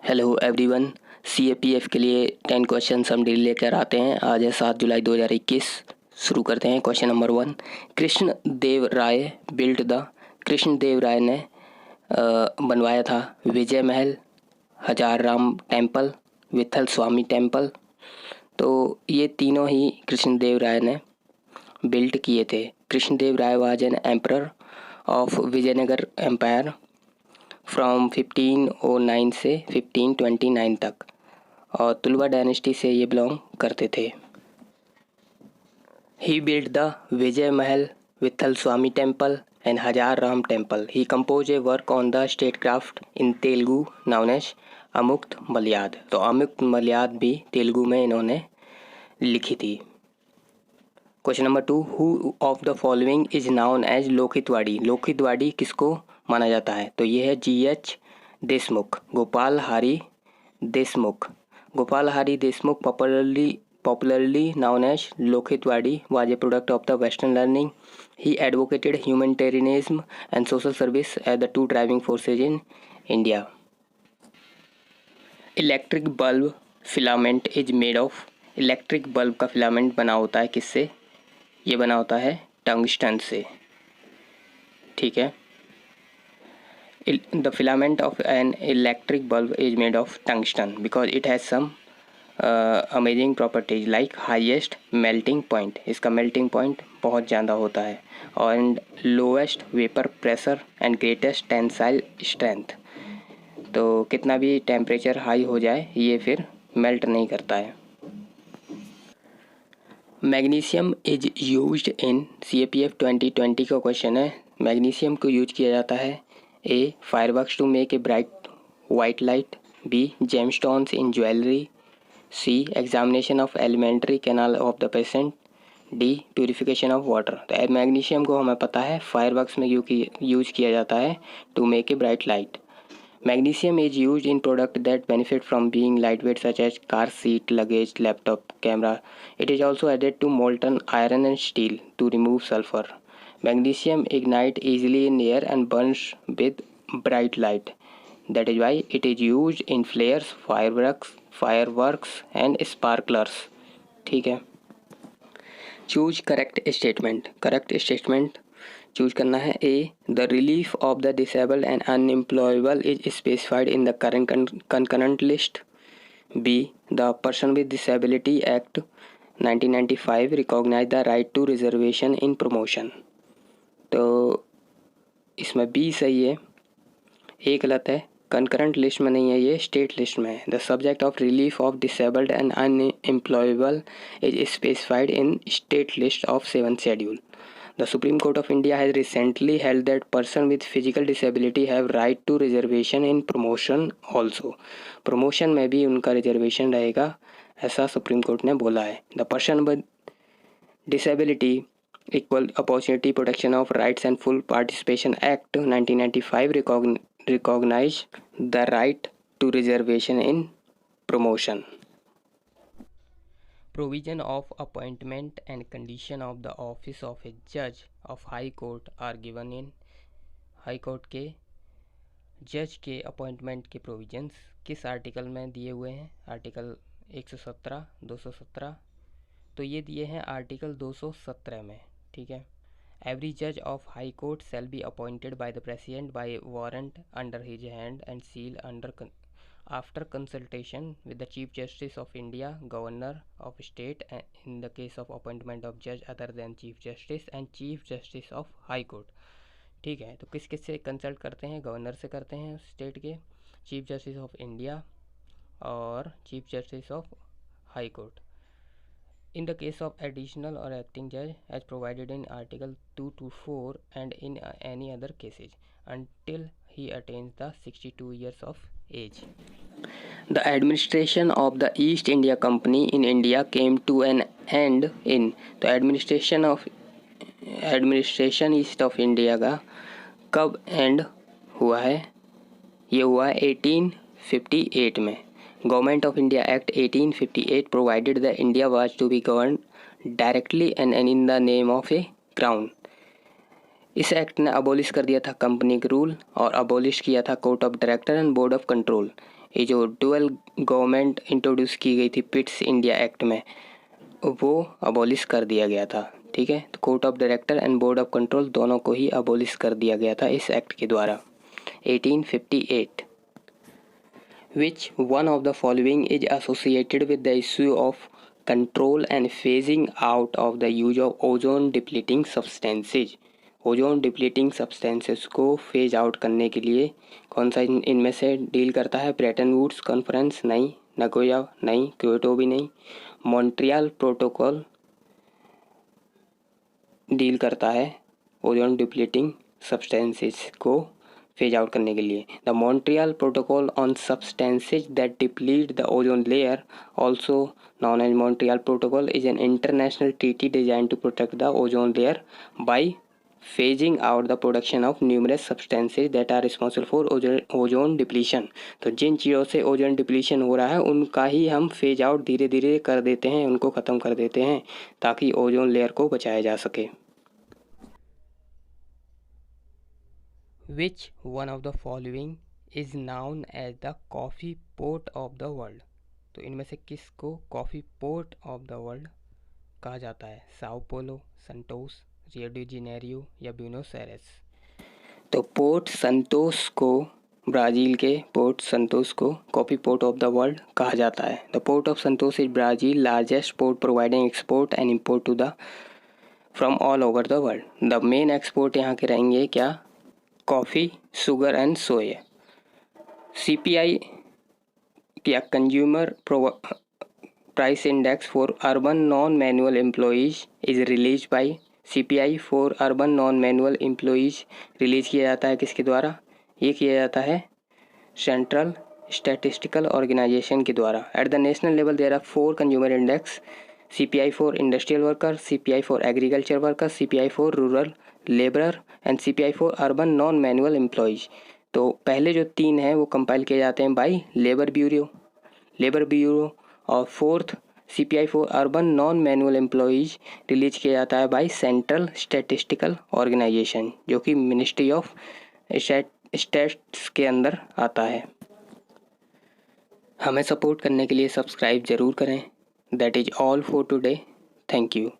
Hello everyone. CAPF के लिए 10 question हम डेली लेकर आते हैं। आज है 7 जुलाई 2021। शुरू करते हैं। Question number 1, Krishna Deva Raya built the. Krishna Deva Raya ने बनवाया था विजय महल, हजार राम टेम्पल, विठल स्वामी टेम्पल। तो ये तीनों ही कृष्ण देव राय ने बिल्ट किए थे। Krishna Deva Raya was an emperor of Vijayanagara empire from 1509 से 1529 तक, और तुलवा डायनेस्टी से ये बिलोंग करते थे। ही built the Vijay Mahal, Vitthal Swami temple and Hazara Rama temple. He compose a work on the statecraft in Telugu known as Amukta Malyada. तो अमुक्त मलयाद भी तेलुगु में इन्होंने लिखी थी। Question number 2, who of the following is known as Lokhitwadi. Lokhitwadi किसको माना जाता है? तो ये है GH Deshmukh, Gopal Hari Deshmukh. Gopal Hari Deshmukh popularly known as Lokhitwadi was a product of the Western learning. He advocated humanitarianism and social service as the two driving forces in India. Electric bulb filament is made of. Electric bulb का filament बना होता है किससे? ये बना होता है tungsten से। ठीक है। The filament of an electric bulb is made of tungsten because it has some amazing properties like highest melting point. इसका मेल्टिंग पॉइंट बहुत ज़्यादा होता है, और lowest vapour pressure and greatest tensile strength. तो कितना भी टेम्परेचर हाई हो जाए ये फिर मेल्ट नहीं करता है। Magnesium is used in CAPF 2020 का क्वेश्चन है। मैग्नीशियम को यूज किया जाता है A. Fireworks to make a bright white light, B. Gemstones in jewellery, C. Examination of elementary canal of the patient, D. Purification of water. तो magnesium को हमें पता है फायरवर्क्स में यूज किया जाता है to make a bright light. Magnesium is used in products that benefit from being lightweight such as car seat, luggage, laptop, camera. It is also added to molten iron and steel to remove sulfur. Magnesium ignites easily in air and burns with bright light. That is why it is used in flares, fireworks and sparklers. ठीक है। Choose correct statement. Correct statement choose करना है। A. The relief of the disabled and unemployable is specified in the current concurrent list. B. The Person with Disability Act 1995 recognize the right to reservation in promotion. तो इसमें B सही है, A गलत है। Concurrent list में नहीं है, ये स्टेट लिस्ट में है। The subject of relief of disabled and unemployable is specified in state list of 7th schedule. The Supreme Court of India has recently held that person with physical disability have right to reservation in promotion also. Promotion में भी उनका reservation रहेगा, ऐसा supreme court ने बोला है। The Person with Disability Equal Opportunity Protection of Rights and Full Participation Act 1995 recognize the right to reservation in promotion. Provision of appointment and condition of the office of a judge of high court are given in high court के जज के appointment के provisions किस article में दिए हुए हैं? Article 117, 217। तो ये दिए हैं आर्टिकल 217 में। ठीक है। एवरी जज of high court shall be appointed by the president bye warrant under his hand and seal under after consultation with the Chief Justice of India, Governor of State, in the case of appointment of judge other than Chief Justice and Chief Justice of High Court. ठीक है। तो किस किस से consult करते हैं? Governor से करते हैं स्टेट के, चीफ जस्टिस ऑफ इंडिया और chief justice of high court. In the case of additional or acting judge as provided in Article 224 and in any other cases until he attains the 62 years of age. The administration of the East India Company in India came to an end in the administration east of India का कब and हुआ है? ये हुआ 1858 में। Government of India Act 1858 provided that India was to be governed directly and in the name of a crown. इस act ने abolish कर दिया था कंपनी रूल और अबोलिश किया था court of director and board of control. ये जो डुअल गवर्नमेंट इंट्रोड्यूस की गई थी पिट्स इंडिया एक्ट में, वो अबोलिश कर दिया गया था। ठीक है, तो court of director and board of control दोनों को ही अबोलिश कर दिया गया था इस एक्ट के द्वारा। 1858 Which one of the following is associated with the issue of control and phasing out of the use of ozone depleting substances? Ozone depleting substances को फेज आउट करने के लिए कौन सा इनमें से डील करता है? ब्रेटन वुड्स कॉन्फ्रेंस नहीं, नगोया नहीं, क्योटो भी नहीं, मॉन्ट्रियल प्रोटोकॉल डील करता है ओजोन डिप्लीटिंग सब्सटेंसेस को फेज आउट करने के लिए। The Montreal protocol on substances that deplete the ozone layer also known as Montreal protocol is an international treaty design to protect the ozone layer by phasing out the production of numerous substances that are responsible for ozone depletion। तो जिन चीज़ों से ozone depletion हो रहा है उनका ही हम phase out धीरे धीरे कर देते हैं, उनको ख़त्म कर देते हैं ताकि ओजोन लेयर को बचाया जा सके। Which one of the following is known as the coffee port of the world? तो इनमें से किसको coffee port of the world कहा जाता है? Sao Paulo, Santos, Rio de Janeiro या ब्यूनोस एयरेस? तो पोर्ट संतोस को, ब्राज़ील के पोर्ट संतोस को coffee port of the world कहा जाता है। The port of Santos is Brazil largest port providing export and import to the from all over the world. The main export यहाँ के रहेंगे क्या? Coffee, sugar and soya. CPI या consumer price index for urban non manual employees is release by CPI for urban non manual employees release किया जाता है किसके द्वारा? ये किया जाता है सेंट्रल स्टैटिस्टिकल ऑर्गेनाइजेशन के द्वारा। At the national level there are 4 consumer index, CPI for industrial worker, CPI for agriculture worker, CPI for rural labourer and CPI for urban non manual employees. तो पहले जो 3 हैं वो कंपाइल किए जाते हैं बाई लेबर ब्यूरो और fourth CPI for urban non manual employees release किया जाता है बाई सेंट्रल स्टैटिस्टिकल ऑर्गेनाइजेशन, जो कि मिनिस्ट्री ऑफ स्टैट्स के अंदर आता है। हमें सपोर्ट करने के लिए सब्सक्राइब ज़रूर करें। That is all for today. Thank you.